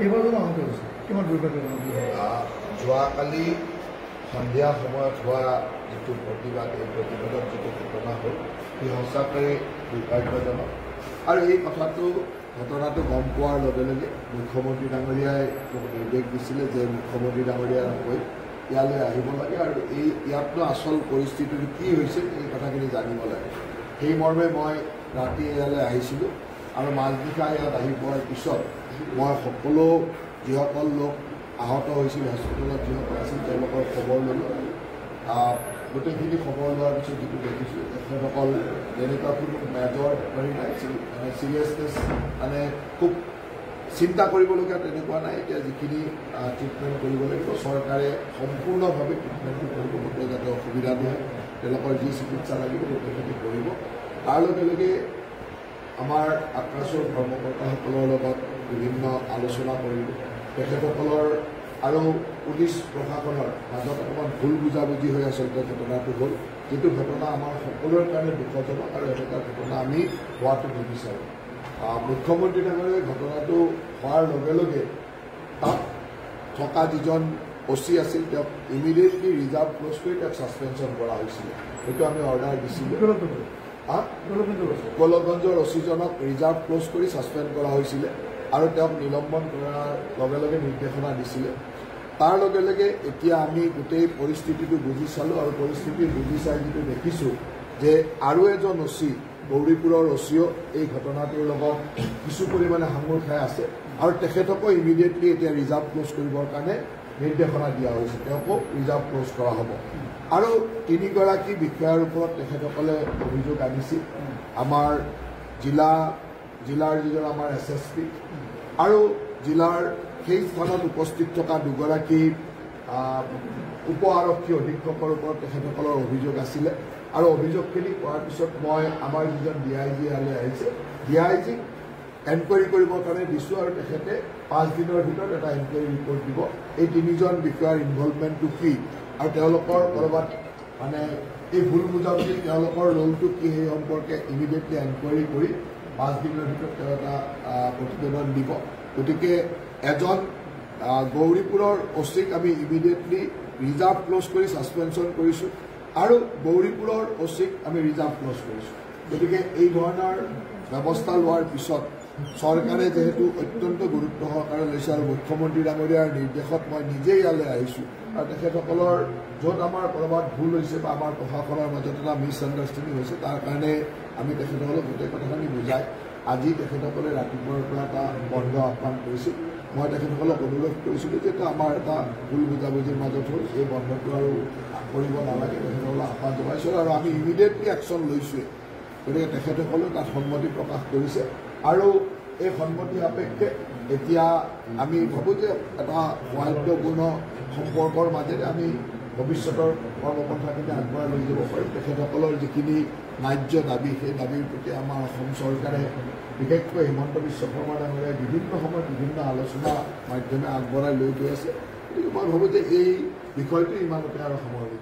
কেইবাজনো আহত হৈছে কিমান দুৰ্ঘটনা যোৱাকালি সন্ধিয়া সময়ত হোৱা যিটো প্ৰতিবাদ এই প্ৰতিবাদত যিটো ঘটনা হ'ল সি সঁচাকৈয়ে দুৰ্ভাগ্যজনক আৰু এই ঘটনাটো গম পোৱাৰ লগে লগে মুখ্যমন্ত্ৰী ডাঙৰীয়াই মোক নিৰ্দেশ দিছিলে যে মুখ্যমন্ত্ৰী ডাঙৰীয়াক কৈ ইয়ালৈ আহিব লাগে আৰু ইয়াতনো আচল পৰিস্থিতিটো কি হৈছে এই কথাখিনি জানিব লাগে সেই মৰ্মে মই ৰাতি ইয়ালৈ আহিছিলোঁ আৰু মাজনিশা ইয়াত আহি পোৱাৰ পিছত মই সকলো যিসকল লোক আহত হৈছিল হস্পিটেলত যিসকল আছিল তেওঁলোকৰ খবৰ ল'লোঁ গোটেইখিনি খবৰ লোৱাৰ পিছত যিটো দেখিছোঁ তেখেতসকল তেনেকুৱা কোনো মেজৰ হেৰি নাই চিৰিয়াছনেছ মানে খুব চিন্তা কৰিবলগীয়া তেনেকুৱা নাই এতিয়া যিখিনি ট্ৰিটমেণ্ট কৰিব লাগিব চৰকাৰে সম্পূৰ্ণভাৱে ট্ৰিটমেণ্টটো কৰিব গোটেই যাতে অসুবিধা দিয়ে তেওঁলোকৰ যি চিকিৎসা লাগিব গোটেইখিনি কৰিব তাৰ লগে লগে আমাৰ আক্ৰাছৰ কৰ্মকৰ্তাসকলৰ লগত বিভিন্ন আলোচনা কৰিলোঁ তেখেতসকলৰ আৰু পুলিচ প্ৰশাসনৰ মাজত অকণমান ভুল বুজাবুজি হৈ আচলতে ঘটনাটো হ'ল যিটো ঘটনা আমাৰ সকলোৰে কাৰণে দুখজনক আৰু এনেকুৱা ঘটনা আমি হোৱাটো নিবিচাৰোঁ মুখ্যমন্ত্ৰী ডাঙৰীয়াই ঘটনাটো হোৱাৰ লগে লগে তাত থকা যিজন OC আছিল তেওঁক ইমিডিয়েটলি ৰিজাৰ্ভ ক্ল'জ কৰি তেওঁক ছাছপেনশ্যন কৰা হৈছিলে সেইটো আমি অৰ্ডাৰ দিছিলোঁ গোলকগঞ্জৰ OCজনক ৰিজাৰ্ভ ক্ল'জ কৰি ছাছপেণ্ড কৰা হৈছিলে আৰু তেওঁক নিলম্বন কৰাৰ লগে লগে নিৰ্দেশনা দিছিলে তাৰ লগে লগে এতিয়া আমি গোটেই পৰিস্থিতিটো বুজি চালোঁ আৰু পৰিস্থিতি বুজি চাই যিটো দেখিছোঁ যে আৰু এজন OC গৌৰীপুৰৰ OCও এই ঘটনাটোৰ লগত কিছু পৰিমাণে সাঙুৰ খাই আছে আৰু তেখেতকো ইমিডিয়েটলি এতিয়া ৰিজাৰ্ভ ক্ল'জ কৰিবৰ কাৰণে নিৰ্দেশনা দিয়া হৈছে তেওঁকো ৰিজাৰ্ভ ক্ল'জ কৰা হ'ব আৰু 3গৰাকী বিষয়াৰ ওপৰত তেখেতসকলে অভিযোগ আনিছিল আমাৰ জিলাৰ যিজন আমাৰ SSP আৰু জিলাৰ সেই স্থানত উপস্থিত থকা 2গৰাকী উপ আৰক্ষী অধীক্ষকৰ ওপৰত তেখেতসকলৰ অভিযোগ আছিলে আৰু অভিযোগখিনি কৰাৰ পিছত মই আমাৰ যিজন DIG ইয়ালৈ আহিছে DIGক এনকুৱাৰী কৰিবৰ কাৰণে দিছোঁ আৰু তেখেতে 5 দিনৰ ভিতৰত এটা এনকুৱাৰী ৰিপৰ্ট দিব এই 3জন বিষয়াৰ ইনভলভমেণ্টটো কি আৰু তেওঁলোকৰ ক'ৰবাত মানে এই ভুল বুজাবুজি তেওঁলোকৰ ৰোলটো কি সেই সম্পৰ্কে ইমিডিয়েটলি এনকুৱাৰী কৰি 5 দিনৰ ভিতৰত তেওঁ এটা প্ৰতিবেদন দিব গতিকে এজন গৌৰীপুৰৰ OCক আমি ইমিডিয়েটলি ৰিজাৰ্ভ ক্ল'জ কৰি ছাছপেনশ্যন কৰিছোঁ আৰু গৌৰীপুৰৰ OCক আমি ৰিজাৰ্ভ ক্ল'জ কৰিছোঁ গতিকে এই ধৰণৰ ব্যৱস্থা লোৱাৰ পিছত চৰকাৰে যিহেতু অত্যন্ত গুৰুত্ব সহকাৰে লৈছে আৰু মুখ্যমন্ত্ৰী ডাঙৰীয়াৰ নিৰ্দেশত মই নিজেই ইয়ালৈ আহিছোঁ আৰু তেখেতসকলৰ য'ত আমাৰ ক'ৰবাত ভুল হৈছে বা আমাৰ প্ৰশাসনৰ মাজত এটা মিছআণ্ডাৰষ্টেণ্ডিং হৈছে তাৰ কাৰণে আমি তেখেতসকলক গোটেই কথাখিনি বুজাই আজি তেখেতসকলে ৰাতিপুৱাৰ পৰা এটা বন্ধ আহ্বান কৰিছিল মই তেখেতসকলক অনুৰোধ কৰিছিলোঁ যে আমাৰ এটা ভুল বুজাবুজিৰ মাজত হ'ল এই বন্ধটো আৰু কৰিব নালাগে তেখেতসকলক আহ্বান জনাইছোঁ আৰু আমি ইমিডিয়েটলি একশ্যন লৈছোঁৱেই গতিকে তেখেতসকলেও তাত সন্মতি প্ৰকাশ কৰিছে আৰু এই সন্মতি সাপেক্ষে এতিয়া আমি ভাবোঁ যে এটা সৌহাৰ্দ্যপূৰ্ণ সম্পৰ্কৰ মাজেৰে আমি ভৱিষ্যতৰ কৰ্মপন্থাখিনি আগবঢ়াই লৈ যাব পাৰিম তেখেতসকলৰ যিখিনি ন্যায্য দাবী সেই দাবীৰ প্ৰতি আমাৰ অসম চৰকাৰে বিশেষকৈ হিমন্ত বিশ্ব শৰ্মা ডাঙৰীয়াই বিভিন্ন সময়ত বিভিন্ন আলোচনা মাধ্যমে আগবঢ়াই লৈ গৈ আছে গতিকে মই ভাবোঁ যে এই বিষয়টো ইমানতে আৰু সামৰণি